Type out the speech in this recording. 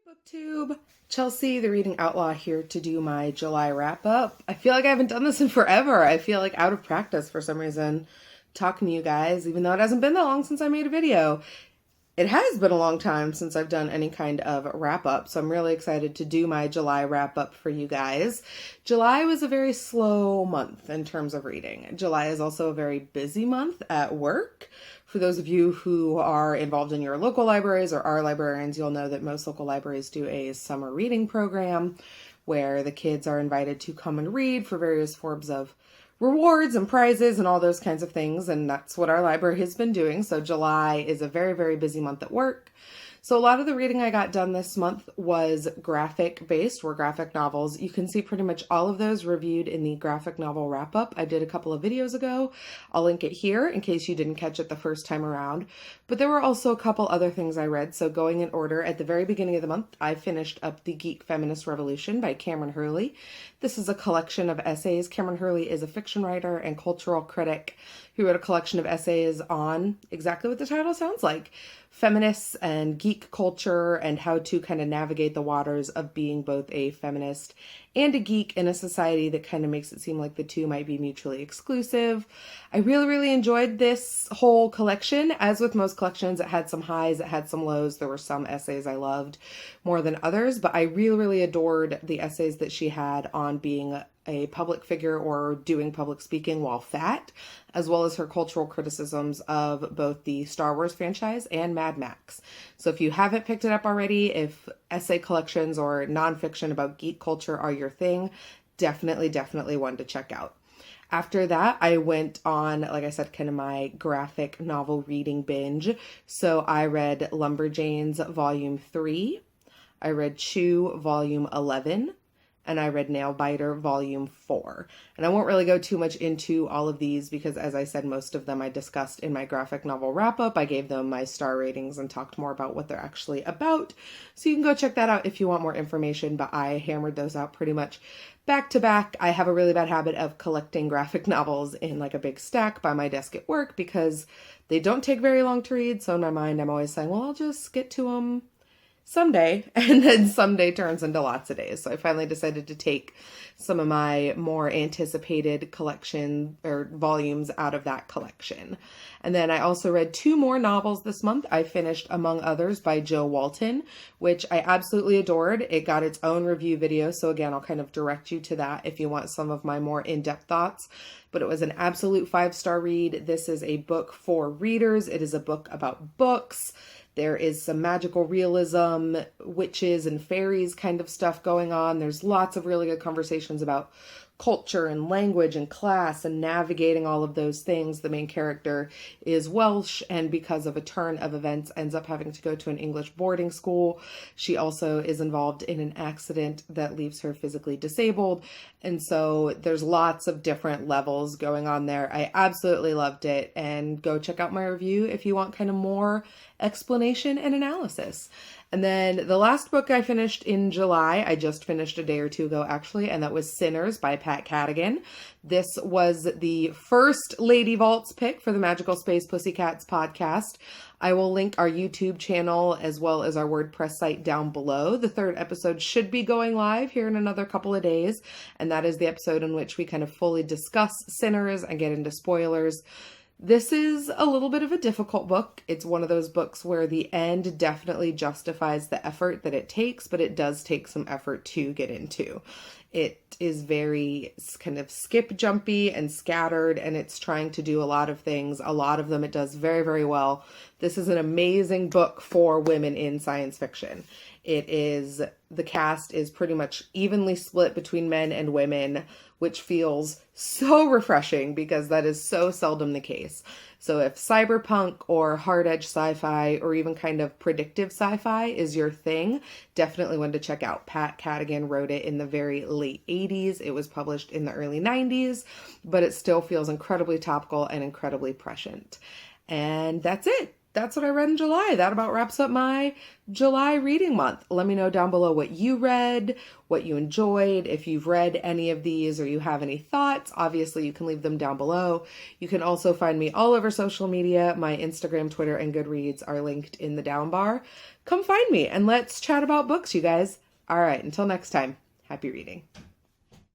BookTube, Chelsea, the Reading Outlaw here to do my July wrap up. I feel like I haven't done this in forever. I feel like out of practice for some reason talking to you guys, even though it hasn't been that long since I made a video. It has been a long time since I've done any kind of wrap up, so I'm really excited to do my July wrap up for you guys. July was a very slow month in terms of reading. July is also a very busy month at work. For those of you who are involved in your local libraries or are librarians, you'll know that most local libraries do a summer reading program where the kids are invited to come and read for various forms of rewards and prizes and all those kinds of things. And that's what our library has been doing. So July is a very, very busy month at work. So a lot of the reading I got done this month was graphic based, were graphic novels. You can see pretty much all of those reviewed in the graphic novel wrap up I did a couple of videos ago. I'll link it here in case you didn't catch it the first time around. But there were also a couple other things I read. So going in order, at the very beginning of the month, I finished up The Geek, Feminist Revolution by Cameron Hurley. This is a collection of essays. Cameron Hurley is a fiction writer and cultural critic who wrote a collection of essays on exactly what the title sounds like, feminists and geek culture and how to kind of navigate the waters of being both a feminist and a geek in a society that kind of makes it seem like the two might be mutually exclusive. I really, really enjoyed this whole collection. As with most collections, it had some highs, it had some lows. There were some essays I loved more than others, but I really, really adored the essays that she had on being a public figure or doing public speaking while fat, as well as her cultural criticisms of both the Star Wars franchise and Mad Max. So if you haven't picked it up already, if essay collections or nonfiction about geek culture are your thing, definitely one to check out. After that, I went on, like I said, kind of my graphic novel reading binge. So I read Lumberjanes Volume 3, I read Chew Volume 11, and I read Nailbiter Volume 4. And I won't really go too much into all of these because, as I said, most of them I discussed in my graphic novel wrap-up. I gave them my star ratings and talked more about what they're actually about. So you can go check that out if you want more information, but I hammered those out pretty much back to back. I have a really bad habit of collecting graphic novels in like a big stack by my desk at work because they don't take very long to read. So in my mind, I'm always saying, well, I'll just get to them someday, and then someday turns into lots of days. So I finally decided to take some of my more anticipated collection or volumes out of that collection. And then I also read 2 more novels this month. I finished Among Others by Jo Walton, which I absolutely adored. It got its own review video. So again, I'll kind of direct you to that if you want some of my more in-depth thoughts. But it was an absolute 5-star read. This is a book for readers. It is a book about books. There is some magical realism, witches and fairies kind of stuff going on. There's lots of really good conversations about culture and language and class and navigating all of those things. The main character is Welsh, and because of a turn of events ends up having to go to an English boarding school. She also is involved in an accident that leaves her physically disabled. And so there's lots of different levels going on there. I absolutely loved it, and go check out my review if you want kind of more explanation and analysis. And then the last book I finished in July, I just finished a day or two ago actually, and that was Synners by Pat Cadigan. This was the first Lady Vaults pick for the Magical Space Pussycats podcast. I will link our YouTube channel as well as our WordPress site down below. The 3rd episode should be going live here in another couple of days, and that is the episode in which we kind of fully discuss Synners and get into spoilers. This is a little bit of a difficult book. It's one of those books where the end definitely justifies the effort that it takes, but it does take some effort to get into. It is very kind of skip jumpy and scattered, and it's trying to do a lot of things. A lot of them it does very, very well. This is an amazing book for women in science fiction. The cast is pretty much evenly split between men and women, which feels so refreshing because that is so seldom the case. So if cyberpunk or hard-edge sci-fi or even kind of predictive sci-fi is your thing, definitely one to check out. Pat Cadigan wrote it in the very late 80s. It was published in the early 90s, but it still feels incredibly topical and incredibly prescient. And that's it. that's what I read in July. That about wraps up my July reading month. Let me know down below what you read, what you enjoyed, if you've read any of these or you have any thoughts. Obviously, you can leave them down below. You can also find me all over social media. My Instagram, Twitter, and Goodreads are linked in the down bar. Come find me and let's chat about books, you guys. All right, until next time, happy reading.